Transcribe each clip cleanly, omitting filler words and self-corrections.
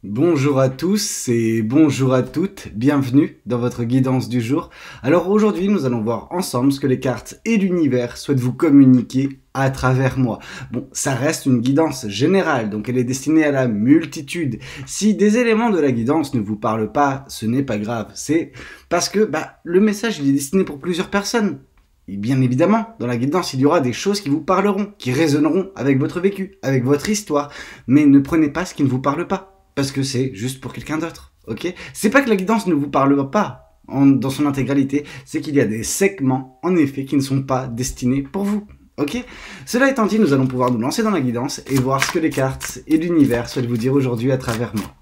Bonjour à tous et bonjour à toutes, bienvenue dans votre guidance du jour. Alors aujourd'hui nous allons voir ensemble ce que les cartes et l'univers souhaitent vous communiquer à travers moi. Bon, ça reste une guidance générale, donc elle est destinée à la multitude. Si des éléments de la guidance ne vous parlent pas, ce n'est pas grave, c'est parce que le message il est destiné pour plusieurs personnes. Et bien évidemment, dans la guidance, il y aura des choses qui vous parleront, qui résonneront avec votre vécu, avec votre histoire, mais ne prenez pas ce qui ne vous parle pas. Parce que c'est juste pour quelqu'un d'autre, ok? C'est pas que la guidance ne vous parle pas dans son intégralité, c'est qu'il y a des segments, en effet, qui ne sont pas destinés pour vous, ok? Cela étant dit, nous allons pouvoir nous lancer dans la guidance et voir ce que les cartes et l'univers souhaitent vous dire aujourd'hui à travers moi.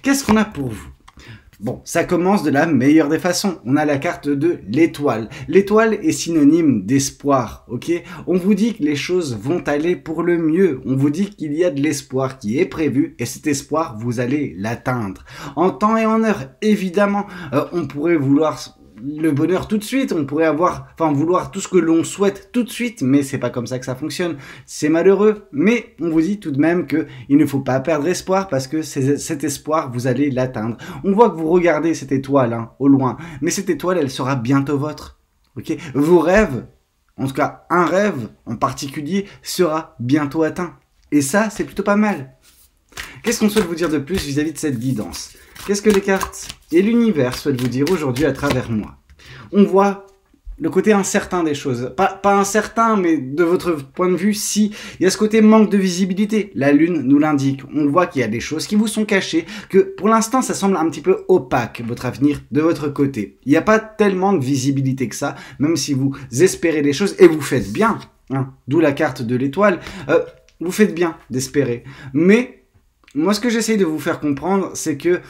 Qu'est-ce qu'on a pour vous? Bon, ça commence de la meilleure des façons. On a la carte de l'étoile. L'étoile est synonyme d'espoir, ok? On vous dit que les choses vont aller pour le mieux. On vous dit qu'il y a de l'espoir qui est prévu et cet espoir, vous allez l'atteindre. En temps et en heure, évidemment, on pourrait vouloir le bonheur tout de suite, on pourrait vouloir tout ce que l'on souhaite tout de suite, mais c'est pas comme ça que ça fonctionne. C'est malheureux, mais on vous dit tout de même que il ne faut pas perdre espoir parce que cet espoir, vous allez l'atteindre. On voit que vous regardez cette étoile au loin, mais cette étoile, elle sera bientôt votre. Ok, vos rêves, en tout cas un rêve en particulier, sera bientôt atteint. Et ça, c'est plutôt pas mal. Qu'est-ce qu'on souhaite vous dire de plus vis-à-vis de cette guidance? Qu'est-ce que les cartes et l'univers souhaitent vous dire aujourd'hui à travers moi? On voit le côté incertain des choses. Pas incertain, mais de votre point de vue, si il y a ce côté manque de visibilité. La lune nous l'indique. On voit qu'il y a des choses qui vous sont cachées, que pour l'instant, ça semble un petit peu opaque, votre avenir de votre côté. Il n'y a pas tellement de visibilité que ça, même si vous espérez des choses, et vous faites bien, d'où la carte de l'étoile, vous faites bien d'espérer. Mais moi, ce que j'essaye de vous faire comprendre, c'est que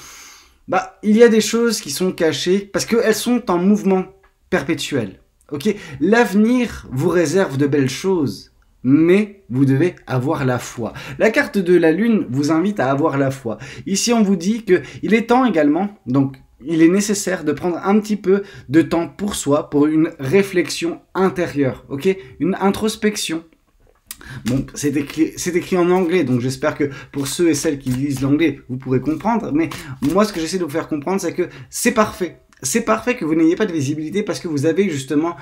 il y a des choses qui sont cachées parce qu'elles sont en mouvement perpétuel. Ok, l'avenir vous réserve de belles choses, mais vous devez avoir la foi. La carte de la lune vous invite à avoir la foi. Ici, on vous dit que il est temps également, donc il est nécessaire de prendre un petit peu de temps pour soi, pour une réflexion intérieure, ok, une introspection. Bon, c'est écrit en anglais, donc j'espère que pour ceux et celles qui lisent l'anglais, vous pourrez comprendre. Mais moi, ce que j'essaie de vous faire comprendre, c'est que c'est parfait. C'est parfait que vous n'ayez pas de visibilité parce que vous avez justement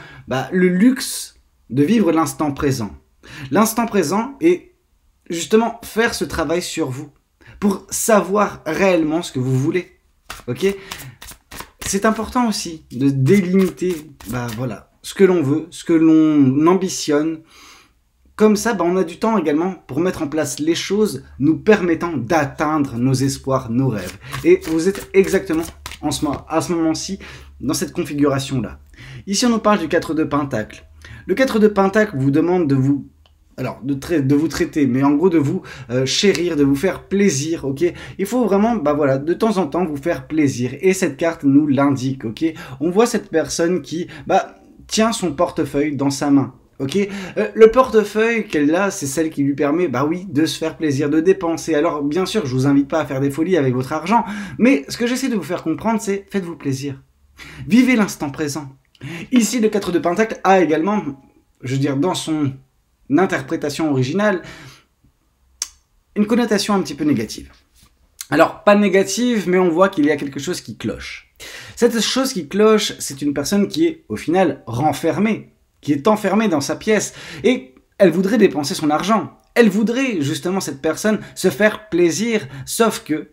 le luxe de vivre l'instant présent. L'instant présent est justement faire ce travail sur vous pour savoir réellement ce que vous voulez. Ok ? C'est important aussi de délimiter ce que l'on veut, ce que l'on ambitionne. Comme ça, on a du temps également pour mettre en place les choses nous permettant d'atteindre nos espoirs, nos rêves. Et vous êtes exactement à ce moment-ci dans cette configuration-là. Ici, on nous parle du 4 de Pentacle. Le 4 de Pentacle vous demande de vous traiter, mais en gros de vous chérir, de vous faire plaisir, ok? Il faut vraiment, de temps en temps vous faire plaisir. Et cette carte nous l'indique, ok? On voit cette personne qui, tient son portefeuille dans sa main. Ok, le portefeuille qu'elle a, c'est celle qui lui permet, de se faire plaisir, de dépenser. Alors, bien sûr, je vous invite pas à faire des folies avec votre argent, mais ce que j'essaie de vous faire comprendre, c'est faites-vous plaisir. Vivez l'instant présent. Ici, le 4 de Pentacle a également, dans son interprétation originale, une connotation un petit peu négative. Alors, pas négative, mais on voit qu'il y a quelque chose qui cloche. Cette chose qui cloche, c'est une personne qui est, au final, renfermée, qui est enfermée dans sa pièce, et elle voudrait dépenser son argent. Elle voudrait, justement, cette personne, se faire plaisir, sauf que,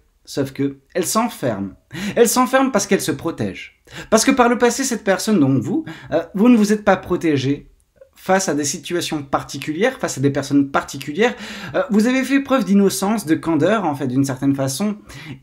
elle s'enferme. Elle s'enferme parce qu'elle se protège. Parce que par le passé, cette personne, donc vous ne vous êtes pas protégé face à des situations particulières, face à des personnes particulières. Vous avez fait preuve d'innocence, de candeur, en fait, d'une certaine façon,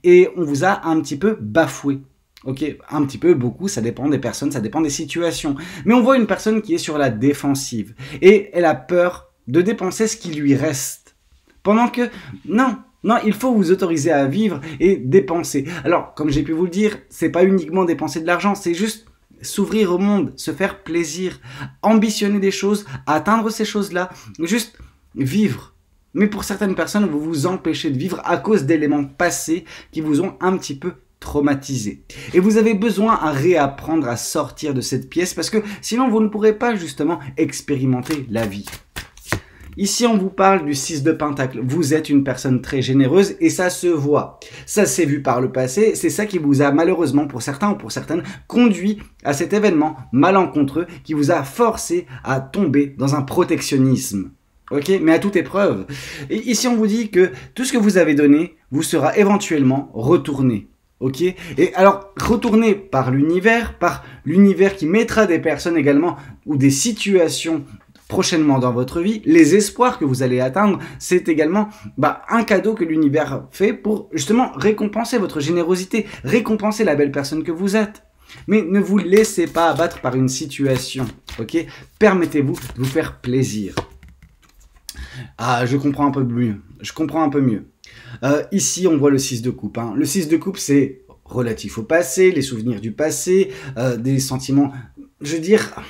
et on vous a un petit peu bafoué. Ok, un petit peu, beaucoup, ça dépend des personnes, ça dépend des situations. Mais on voit une personne qui est sur la défensive. Et elle a peur de dépenser ce qui lui reste. Pendant que, non, il faut vous autoriser à vivre et dépenser. Alors, comme j'ai pu vous le dire, c'est pas uniquement dépenser de l'argent, c'est juste s'ouvrir au monde, se faire plaisir, ambitionner des choses, atteindre ces choses-là, juste vivre. Mais pour certaines personnes, vous vous empêchez de vivre à cause d'éléments passés qui vous ont un petit peu traumatisé. Et vous avez besoin à réapprendre à sortir de cette pièce parce que sinon vous ne pourrez pas justement expérimenter la vie. Ici, on vous parle du 6 de Pentacle. Vous êtes une personne très généreuse et ça se voit. Ça s'est vu par le passé. C'est ça qui vous a malheureusement, pour certains ou pour certaines, conduit à cet événement malencontreux qui vous a forcé à tomber dans un protectionnisme. Ok, mais à toute épreuve. Et ici, on vous dit que tout ce que vous avez donné vous sera éventuellement retourné. Ok, et alors retourné par l'univers qui mettra des personnes également ou des situations prochainement dans votre vie, les espoirs que vous allez atteindre, c'est également un cadeau que l'univers fait pour justement récompenser votre générosité, récompenser la belle personne que vous êtes. Mais ne vous laissez pas abattre par une situation, ok? Permettez-vous de vous faire plaisir. Ah, je comprends un peu mieux, ici, on voit le 6 de coupe. Hein. Le 6 de coupe, c'est relatif au passé, les souvenirs du passé, des sentiments, je veux dire,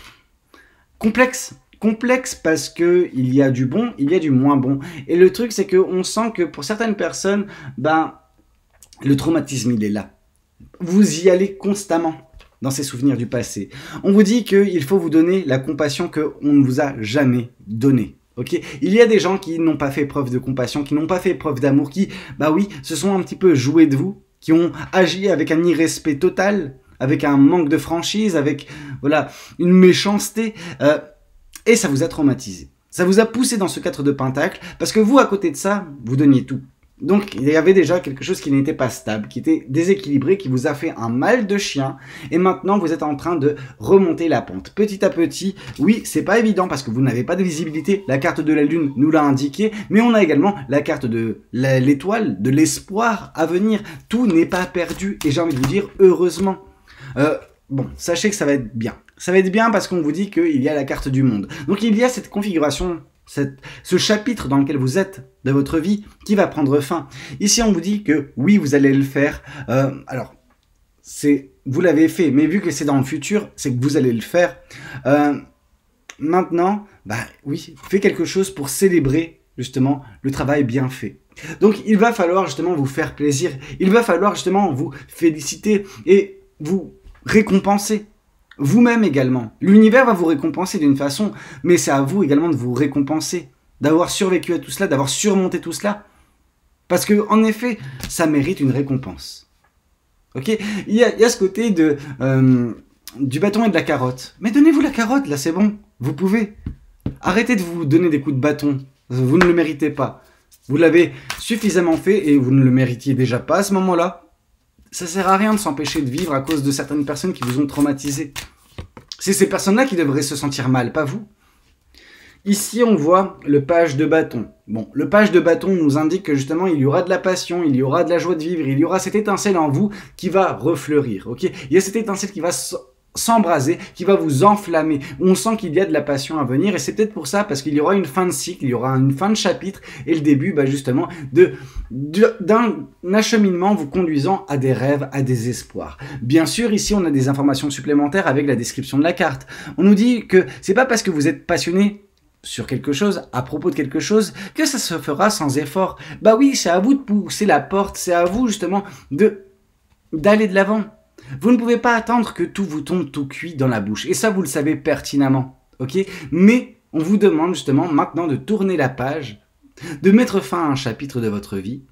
complexes. Complexe parce que il y a du bon, il y a du moins bon. Et le truc, c'est qu'on sent que pour certaines personnes, le traumatisme, il est là. Vous y allez constamment dans ces souvenirs du passé. On vous dit qu'il faut vous donner la compassion qu'on ne vous a jamais donnée. Ok, il y a des gens qui n'ont pas fait preuve de compassion, qui n'ont pas fait preuve d'amour, qui, se sont un petit peu joués de vous, qui ont agi avec un irrespect total, avec un manque de franchise, avec, une méchanceté, et ça vous a traumatisé. Ça vous a poussé dans ce 4 de Pentacle, parce que vous, à côté de ça, vous donniez tout. Donc, il y avait déjà quelque chose qui n'était pas stable, qui était déséquilibré, qui vous a fait un mal de chien, et maintenant, vous êtes en train de remonter la pente. Petit à petit, oui, c'est pas évident, parce que vous n'avez pas de visibilité, la carte de la Lune nous l'a indiqué, mais on a également la carte de l'étoile, de l'espoir à venir. Tout n'est pas perdu, et j'ai envie de vous dire, heureusement. Sachez que ça va être bien. Ça va être bien parce qu'on vous dit qu'il y a la carte du monde. Donc il y a cette configuration, ce chapitre dans lequel vous êtes de votre vie qui va prendre fin. Ici on vous dit que oui, vous allez le faire. Alors, vous l'avez fait, mais vu que c'est dans le futur, c'est que vous allez le faire. Maintenant, oui, faites quelque chose pour célébrer justement le travail bien fait. Donc il va falloir justement vous faire plaisir. Il va falloir justement vous féliciter et vous récompenser. Vous-même également. L'univers va vous récompenser d'une façon, mais c'est à vous également de vous récompenser, d'avoir survécu à tout cela, d'avoir surmonté tout cela. Parce que, en effet, ça mérite une récompense. Ok ? Il y a ce côté du bâton et de la carotte. Mais donnez-vous la carotte, là, c'est bon. Vous pouvez. Arrêtez de vous donner des coups de bâton. Vous ne le méritez pas. Vous l'avez suffisamment fait et vous ne le méritiez déjà pas à ce moment-là. Ça sert à rien de s'empêcher de vivre à cause de certaines personnes qui vous ont traumatisé. C'est ces personnes-là qui devraient se sentir mal, pas vous. Ici, on voit le page de bâton. Bon, le page de bâton nous indique que justement, il y aura de la passion, il y aura de la joie de vivre, il y aura cette étincelle en vous qui va refleurir, ok ? Il y a cette étincelle qui va s'embraser, qui va vous enflammer. On sent qu'il y a de la passion à venir et c'est peut-être pour ça, parce qu'il y aura une fin de cycle, il y aura une fin de chapitre et le début justement d'un acheminement vous conduisant à des rêves, à des espoirs. Bien sûr, ici on a des informations supplémentaires avec la description de la carte. On nous dit que c'est pas parce que vous êtes passionné sur quelque chose, à propos de quelque chose, que ça se fera sans effort. Oui, c'est à vous de pousser la porte, c'est à vous justement d'aller de l'avant. Vous ne pouvez pas attendre que tout vous tombe tout cuit dans la bouche. Et ça, vous le savez pertinemment. Ok ? Mais on vous demande justement maintenant de tourner la page, de mettre fin à un chapitre de votre vie.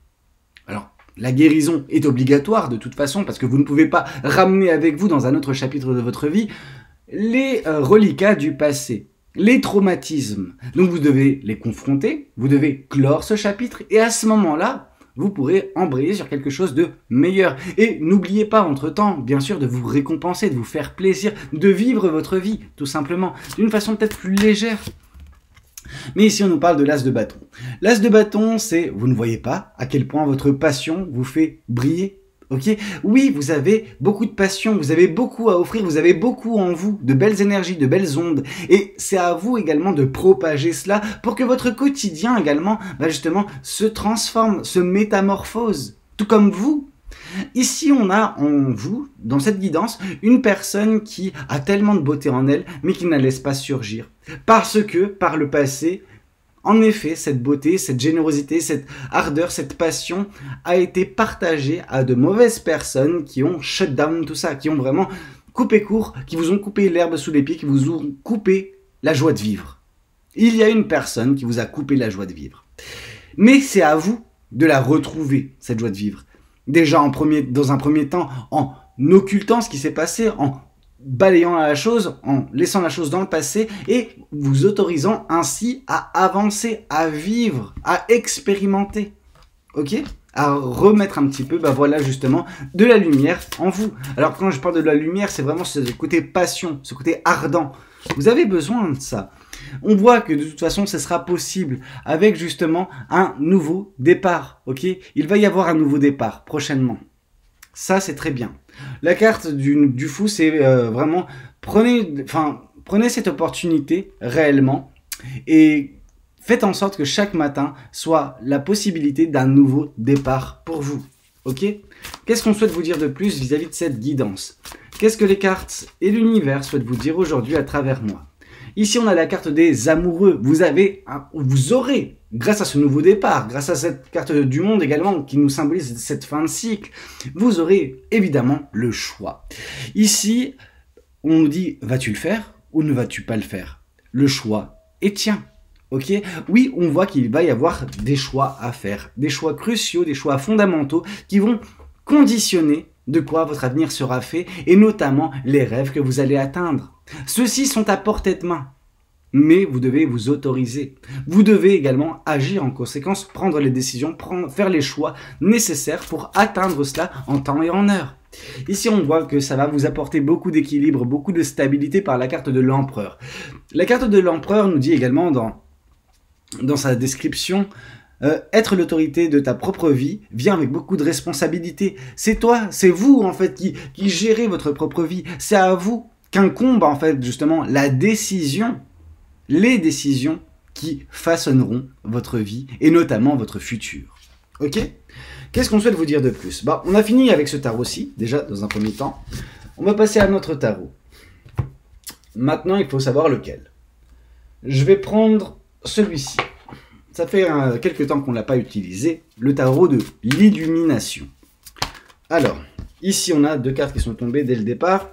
Alors, la guérison est obligatoire de toute façon, parce que vous ne pouvez pas ramener avec vous dans un autre chapitre de votre vie les reliquats du passé, les traumatismes. Donc vous devez les confronter, vous devez clore ce chapitre, et à ce moment-là, vous pourrez embrayer sur quelque chose de meilleur. Et n'oubliez pas, entre-temps, bien sûr, de vous récompenser, de vous faire plaisir, de vivre votre vie, tout simplement, d'une façon peut-être plus légère. Mais ici, on nous parle de l'as de bâton. L'as de bâton, c'est, vous ne voyez pas à quel point votre passion vous fait briller. Ok ? Oui, vous avez beaucoup de passion, vous avez beaucoup à offrir, vous avez beaucoup en vous, de belles énergies, de belles ondes. Et c'est à vous également de propager cela pour que votre quotidien également, justement, se transforme, se métamorphose. Tout comme vous. Ici, on a en vous, dans cette guidance, une personne qui a tellement de beauté en elle, mais qui ne la laisse pas surgir. Parce que, par le passé, en effet, cette beauté, cette générosité, cette ardeur, cette passion a été partagée à de mauvaises personnes qui ont shut down tout ça, qui ont vraiment coupé court, qui vous ont coupé l'herbe sous les pieds, qui vous ont coupé la joie de vivre. Il y a une personne qui vous a coupé la joie de vivre. Mais c'est à vous de la retrouver, cette joie de vivre. Déjà dans un premier temps, en occultant ce qui s'est passé, en balayant la chose, en laissant la chose dans le passé et vous autorisant ainsi à avancer, à vivre, à expérimenter. Ok ? À remettre un petit peu, voilà justement, de la lumière en vous. Alors quand je parle de la lumière, c'est vraiment ce côté passion, ce côté ardent. Vous avez besoin de ça. On voit que de toute façon, ce sera possible avec justement un nouveau départ. Ok ? Il va y avoir un nouveau départ prochainement. Ça, c'est très bien. La carte du fou, c'est vraiment, prenez cette opportunité réellement et faites en sorte que chaque matin soit la possibilité d'un nouveau départ pour vous. Ok ? Qu'est-ce qu'on souhaite vous dire de plus vis-à-vis de cette guidance? Qu'est-ce que les cartes et l'univers souhaitent vous dire aujourd'hui à travers moi? Ici, on a la carte des amoureux. Vous aurez, grâce à ce nouveau départ, grâce à cette carte du monde également, qui nous symbolise cette fin de cycle, vous aurez évidemment le choix. Ici, on nous dit, vas-tu le faire ou ne vas-tu pas le faire? Le choix est tien. Ok? Oui, on voit qu'il va y avoir des choix à faire, des choix cruciaux, des choix fondamentaux qui vont conditionner de quoi votre avenir sera fait et notamment les rêves que vous allez atteindre. Ceux-ci sont à portée de main, mais vous devez vous autoriser. Vous devez également agir en conséquence, prendre les décisions, faire les choix nécessaires pour atteindre cela en temps et en heure. Ici, on voit que ça va vous apporter beaucoup d'équilibre, beaucoup de stabilité par la carte de l'empereur. La carte de l'empereur nous dit également dans sa description, être l'autorité de ta propre vie vient avec beaucoup de responsabilités. C'est toi, c'est vous en fait qui gérez votre propre vie. C'est à vous qu'incombe en fait justement la décision, les décisions qui façonneront votre vie et notamment votre futur. Ok? Qu'est-ce qu'on souhaite vous dire de plus? On a fini avec ce tarot-ci, déjà dans un premier temps. On va passer à notre tarot. Maintenant, il faut savoir lequel. Je vais prendre celui-ci. Ça fait quelques temps qu'on ne l'a pas utilisé. Le tarot de l'illumination. Alors, ici on a deux cartes qui sont tombées dès le départ.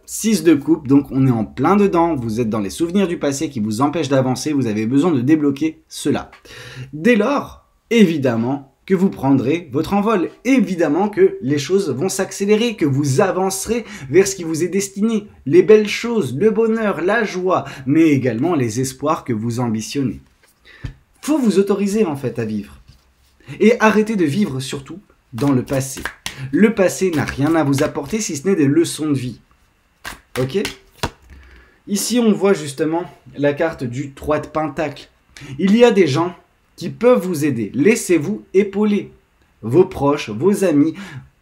6 de coupe, donc on est en plein dedans. Vous êtes dans les souvenirs du passé qui vous empêchent d'avancer. Vous avez besoin de débloquer cela. Dès lors, évidemment, que vous prendrez votre envol. Évidemment que les choses vont s'accélérer, que vous avancerez vers ce qui vous est destiné. Les belles choses, le bonheur, la joie, mais également les espoirs que vous ambitionnez. Faut vous autoriser en fait à vivre. Et arrêter de vivre surtout dans le passé. Le passé n'a rien à vous apporter si ce n'est des leçons de vie. Ok? Ici on voit justement la carte du 3 de Pentacle. Il y a des gens qui peuvent vous aider. Laissez-vous épauler. Vos proches, vos amis,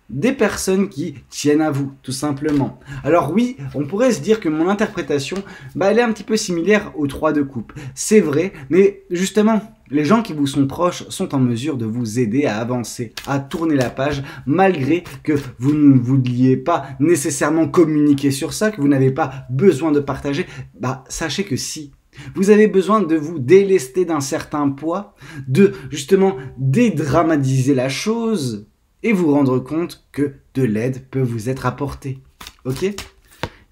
des personnes qui tiennent à vous, tout simplement. Alors oui, on pourrait se dire que mon interprétation, elle est un petit peu similaire au 3 de coupe. C'est vrai, mais justement, les gens qui vous sont proches sont en mesure de vous aider à avancer, à tourner la page, malgré que vous ne vouliez pas nécessairement communiquer sur ça, que vous n'avez pas besoin de partager. Sachez que si vous avez besoin de vous délester d'un certain poids, de justement dédramatiser la chose et vous rendre compte que de l'aide peut vous être apportée. Ok?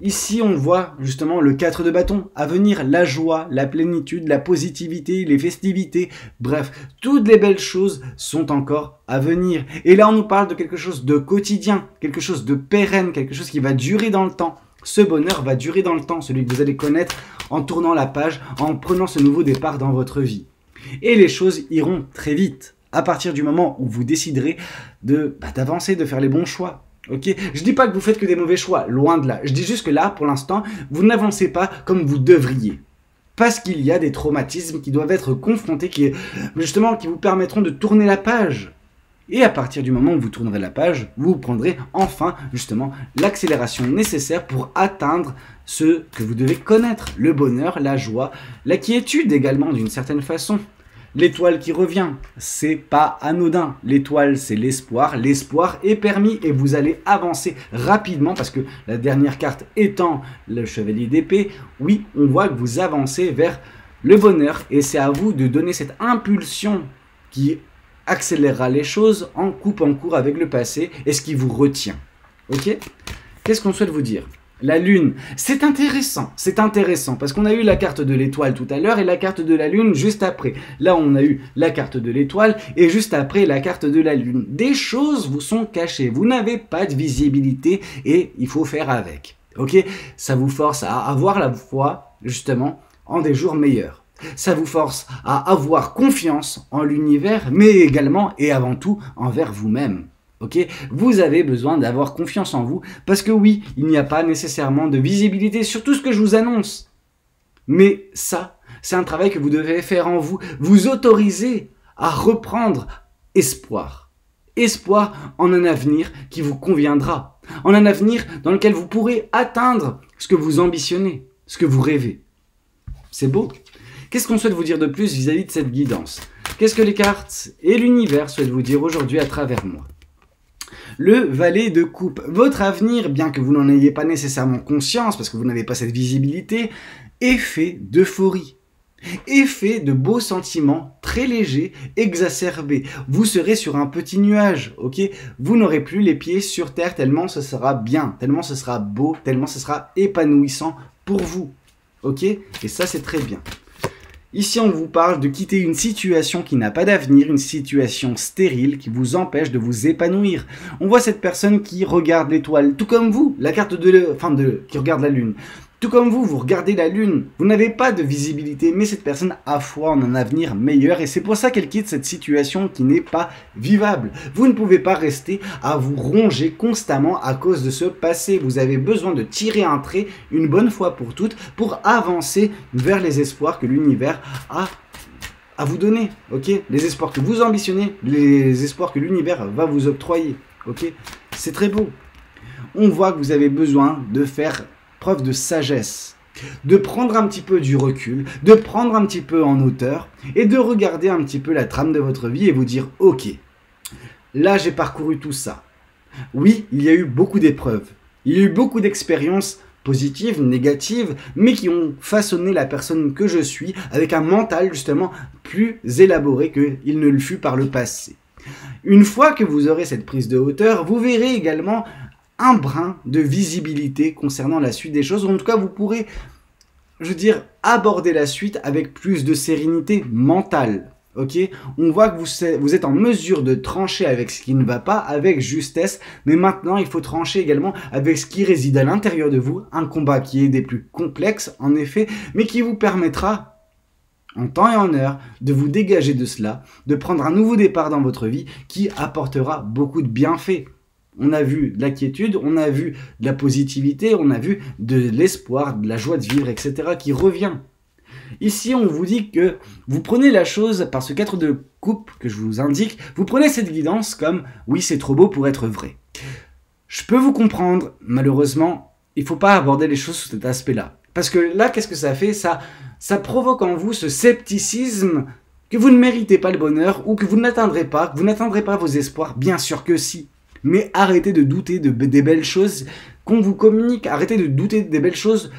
Ici, on voit justement le 4 de bâton. À venir, la joie, la plénitude, la positivité, les festivités. Bref, toutes les belles choses sont encore à venir. Et là, on nous parle de quelque chose de quotidien, quelque chose de pérenne, quelque chose qui va durer dans le temps. Ce bonheur va durer dans le temps, celui que vous allez connaître en tournant la page, en prenant ce nouveau départ dans votre vie. Et les choses iront très vite, à partir du moment où vous déciderez d'avancer, de faire les bons choix. Ok? Je dis pas que vous faites que des mauvais choix, loin de là. Je dis juste que là, pour l'instant, vous n'avancez pas comme vous devriez. Parce qu'il y a des traumatismes qui doivent être confrontés, qui vous permettront de tourner la page. Et à partir du moment où vous tournerez la page, vous prendrez enfin justement l'accélération nécessaire pour atteindre ce que vous devez connaître. Le bonheur, la joie, la quiétude également d'une certaine façon. L'étoile qui revient, c'est pas anodin. L'étoile, c'est l'espoir. L'espoir est permis et vous allez avancer rapidement parce que la dernière carte étant le chevalier d'épée, oui, on voit que vous avancez vers le bonheur et c'est à vous de donner cette impulsion qui accélérera les choses en coupant court avec le passé et ce qui vous retient. Ok? Qu'est-ce qu'on souhaite vous dire? La lune, c'est intéressant parce qu'on a eu la carte de l'étoile tout à l'heure et la carte de la lune juste après. Là, on a eu la carte de l'étoile et juste après la carte de la lune. Des choses vous sont cachées, vous n'avez pas de visibilité et il faut faire avec. Ok, ça vous force à avoir la foi justement en des jours meilleurs. Ça vous force à avoir confiance en l'univers, mais également et avant tout envers vous-même. Okay, vous avez besoin d'avoir confiance en vous parce que oui, il n'y a pas nécessairement de visibilité sur tout ce que je vous annonce. Mais ça, c'est un travail que vous devez faire en vous. Vous autoriser à reprendre espoir. Espoir en un avenir qui vous conviendra. En un avenir dans lequel vous pourrez atteindre ce que vous ambitionnez, ce que vous rêvez. C'est beau. Qu'est-ce qu'on souhaite vous dire de plus vis-à-vis de cette guidance? Qu'est-ce que les cartes et l'univers souhaitent vous dire aujourd'hui à travers moi? Le valet de coupe. Votre avenir, bien que vous n'en ayez pas nécessairement conscience, parce que vous n'avez pas cette visibilité, est fait d'euphorie. Est fait de beaux sentiments très légers, exacerbés. Vous serez sur un petit nuage, ok? Vous n'aurez plus les pieds sur terre tellement ce sera bien, tellement ce sera beau, tellement ce sera épanouissant pour vous, ok? Et ça, c'est très bien. Ici, on vous parle de quitter une situation qui n'a pas d'avenir, une situation stérile qui vous empêche de vous épanouir. On voit cette personne qui regarde l'étoile, tout comme vous, la carte qui regarde la lune. Tout comme vous, vous regardez la lune, vous n'avez pas de visibilité, mais cette personne a foi en un avenir meilleur et c'est pour ça qu'elle quitte cette situation qui n'est pas vivable. Vous ne pouvez pas rester à vous ronger constamment à cause de ce passé. Vous avez besoin de tirer un trait une bonne fois pour toutes pour avancer vers les espoirs que l'univers a à vous donner. Ok, les espoirs que vous ambitionnez, les espoirs que l'univers va vous octroyer. Ok, c'est très beau. On voit que vous avez besoin de faire preuve de sagesse, de prendre un petit peu du recul, de prendre un petit peu en hauteur et de regarder un petit peu la trame de votre vie et vous dire ok, là j'ai parcouru tout ça. Oui, il y a eu beaucoup d'épreuves, il y a eu beaucoup d'expériences positives, négatives, mais qui ont façonné la personne que je suis avec un mental justement plus élaboré qu'il ne le fut par le passé. Une fois que vous aurez cette prise de hauteur, vous verrez également un brin de visibilité concernant la suite des choses. En tout cas, vous pourrez, je veux dire, aborder la suite avec plus de sérénité mentale. Ok, on voit que vous êtes en mesure de trancher avec ce qui ne va pas, avec justesse, mais maintenant il faut trancher également avec ce qui réside à l'intérieur de vous, un combat qui est des plus complexes en effet, mais qui vous permettra en temps et en heure de vous dégager de cela, de prendre un nouveau départ dans votre vie qui apportera beaucoup de bienfaits. On a vu de la quiétude, on a vu de la positivité, on a vu de l'espoir, de la joie de vivre, etc. qui revient. Ici, on vous dit que vous prenez la chose par ce 4 de coupe que je vous indique, vous prenez cette guidance comme « oui, c'est trop beau pour être vrai ». Je peux vous comprendre, malheureusement, il ne faut pas aborder les choses sous cet aspect-là. Parce que là, qu'est-ce que ça fait? Ça provoque en vous ce scepticisme que vous ne méritez pas le bonheur ou que vous n'atteindrez pas, que vous n'atteindrez pas vos espoirs. Bien sûr que si. Mais arrêtez de douter des belles choses qu'on vous communique. Arrêtez de douter des belles choses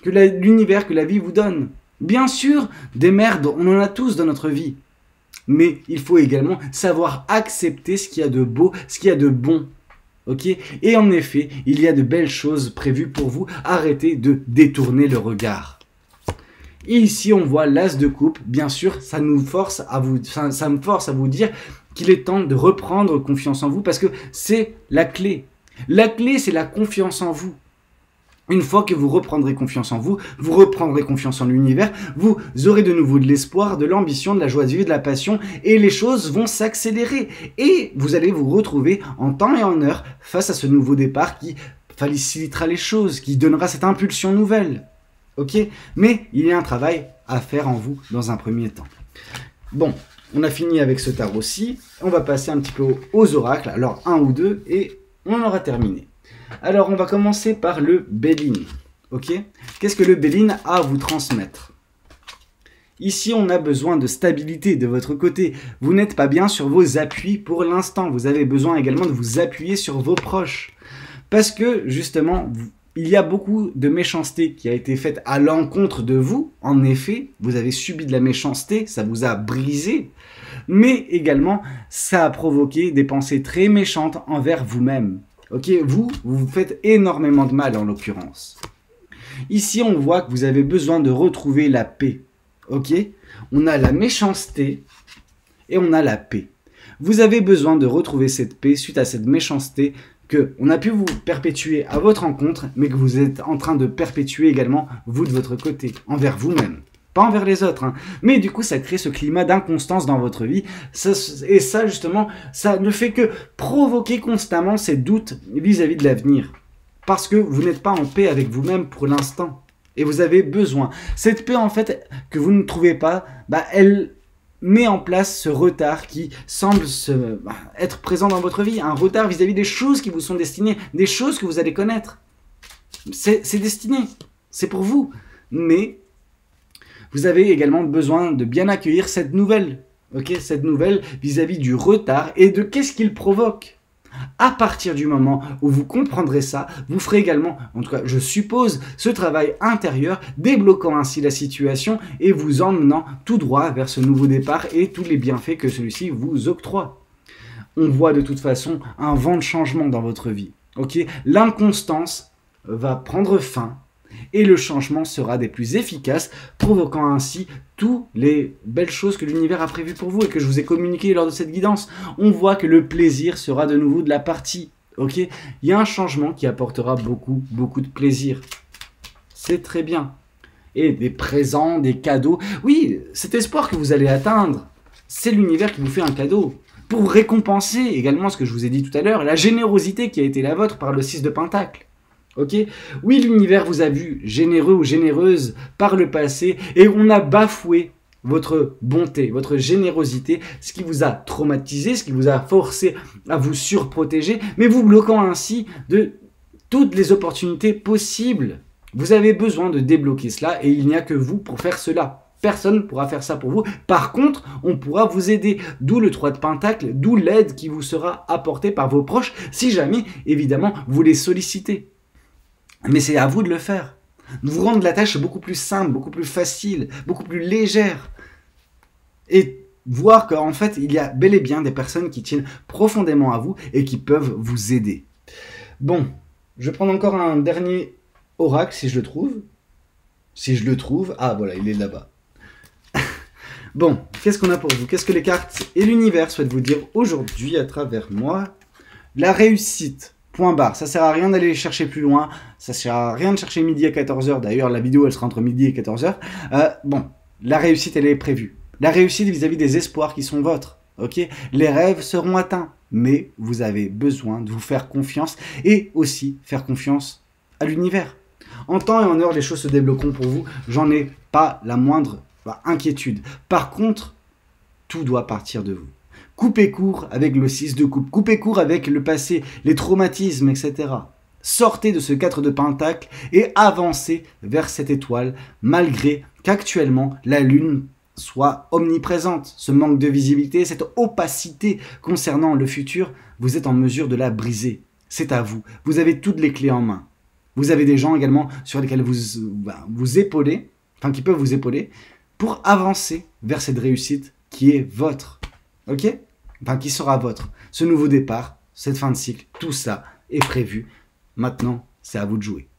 que l'univers, que la vie vous donne. Bien sûr, des merdes, on en a tous dans notre vie. Mais il faut également savoir accepter ce qu'il y a de beau, ce qu'il y a de bon. Ok? Et en effet, il y a de belles choses prévues pour vous. Arrêtez de détourner le regard. Et ici, on voit l'as de coupe. Bien sûr, ça me force à vous dire qu'il est temps de reprendre confiance en vous parce que c'est la clé. La clé, c'est la confiance en vous. Une fois que vous reprendrez confiance en vous, vous reprendrez confiance en l'univers, vous aurez de nouveau de l'espoir, de l'ambition, de la joie de vivre, de la passion et les choses vont s'accélérer. Et vous allez vous retrouver en temps et en heure face à ce nouveau départ qui facilitera les choses, qui donnera cette impulsion nouvelle. Ok? Mais il y a un travail à faire en vous dans un premier temps. Bon. On a fini avec ce tarot-ci, on va passer un petit peu aux oracles, alors un ou deux, et on aura terminé. Alors on va commencer par le Béline, ok? Qu'est-ce que le Béline a à vous transmettre? Ici on a besoin de stabilité de votre côté, vous n'êtes pas bien sur vos appuis pour l'instant, vous avez besoin également de vous appuyer sur vos proches. Parce que justement, il y a beaucoup de méchanceté qui a été faite à l'encontre de vous. En effet, vous avez subi de la méchanceté, ça vous a brisé. Mais également, ça a provoqué des pensées très méchantes envers vous-même. Ok, vous vous faites énormément de mal en l'occurrence. Ici, on voit que vous avez besoin de retrouver la paix. Ok, on a la méchanceté et on a la paix. Vous avez besoin de retrouver cette paix suite à cette méchanceté que on a pu vous perpétuer à votre rencontre, mais que vous êtes en train de perpétuer également vous de votre côté, envers vous-même. Pas envers les autres, hein. Mais du coup, ça crée ce climat d'inconstance dans votre vie. Et ça, justement, ça ne fait que provoquer constamment ces doutes vis-à-vis de l'avenir. Parce que vous n'êtes pas en paix avec vous-même pour l'instant. Et vous avez besoin. Cette paix, en fait, que vous ne trouvez pas, elle met en place ce retard qui semble être présent dans votre vie. Un retard vis-à-vis des choses qui vous sont destinées, des choses que vous allez connaître. C'est destiné. C'est pour vous. Mais vous avez également besoin de bien accueillir cette nouvelle. Ok, cette nouvelle vis-à-vis du retard et de qu'est-ce qu'il provoque. À partir du moment où vous comprendrez ça, vous ferez également, en tout cas je suppose, ce travail intérieur, débloquant ainsi la situation et vous emmenant tout droit vers ce nouveau départ et tous les bienfaits que celui-ci vous octroie. On voit de toute façon un vent de changement dans votre vie. Ok, l'inconstance va prendre fin et le changement sera des plus efficaces, provoquant ainsi toutes les belles choses que l'univers a prévues pour vous et que je vous ai communiquées lors de cette guidance. On voit que le plaisir sera de nouveau de la partie. Ok, il y a un changement qui apportera beaucoup de plaisir. C'est très bien. Et des présents, des cadeaux. Oui, cet espoir que vous allez atteindre, c'est l'univers qui vous fait un cadeau. Pour vous récompenser également ce que je vous ai dit tout à l'heure, la générosité qui a été la vôtre par le 6 de Pentacle. Ok, oui, l'univers vous a vu généreux ou généreuse par le passé et on a bafoué votre bonté, votre générosité, ce qui vous a traumatisé, ce qui vous a forcé à vous surprotéger, mais vous bloquant ainsi de toutes les opportunités possibles. Vous avez besoin de débloquer cela et il n'y a que vous pour faire cela. Personne ne pourra faire ça pour vous. Par contre, on pourra vous aider. D'où le 3 de Pentacle, d'où l'aide qui vous sera apportée par vos proches si jamais, évidemment, vous les sollicitez. Mais c'est à vous de le faire. De vous rendre la tâche beaucoup plus simple, beaucoup plus facile, beaucoup plus légère. Et voir qu'en fait, il y a bel et bien des personnes qui tiennent profondément à vous et qui peuvent vous aider. Bon, je vais prendre encore un dernier oracle si je le trouve. Si je le trouve. Ah voilà, il est là-bas. Bon, qu'est-ce qu'on a pour vous? Qu'est-ce que les cartes et l'univers souhaitent vous dire aujourd'hui à travers moi? La réussite. Point barre, ça sert à rien d'aller chercher plus loin, ça sert à rien de chercher midi à 14h, d'ailleurs la vidéo elle sera entre midi et 14h. Bon, la réussite elle est prévue. La réussite vis-à-vis des espoirs qui sont vôtres, ok? Les rêves seront atteints, mais vous avez besoin de vous faire confiance et aussi faire confiance à l'univers. En temps et en heure, les choses se débloqueront pour vous, j'en ai pas la moindre inquiétude. Par contre, tout doit partir de vous. Coupez court avec le 6 de coupe, coupez court avec le passé, les traumatismes, etc. Sortez de ce 4 de Pentacle et avancez vers cette étoile, malgré qu'actuellement la Lune soit omniprésente. Ce manque de visibilité, cette opacité concernant le futur, vous êtes en mesure de la briser. C'est à vous. Vous avez toutes les clés en main. Vous avez des gens également sur lesquels vous épaulez, enfin qui peuvent vous épauler, pour avancer vers cette réussite qui est votre. Ok? Enfin, qui sera votre. Ce nouveau départ, cette fin de cycle, tout ça est prévu. Maintenant, c'est à vous de jouer.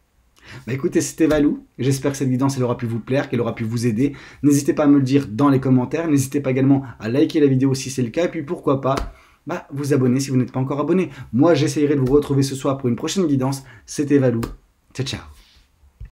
Écoutez, c'était Valou. J'espère que cette guidance, elle aura pu vous plaire, qu'elle aura pu vous aider. N'hésitez pas à me le dire dans les commentaires. N'hésitez pas également à liker la vidéo si c'est le cas. Et puis pourquoi pas, vous abonner si vous n'êtes pas encore abonné. Moi, j'essayerai de vous retrouver ce soir pour une prochaine guidance. C'était Valou. Ciao, ciao.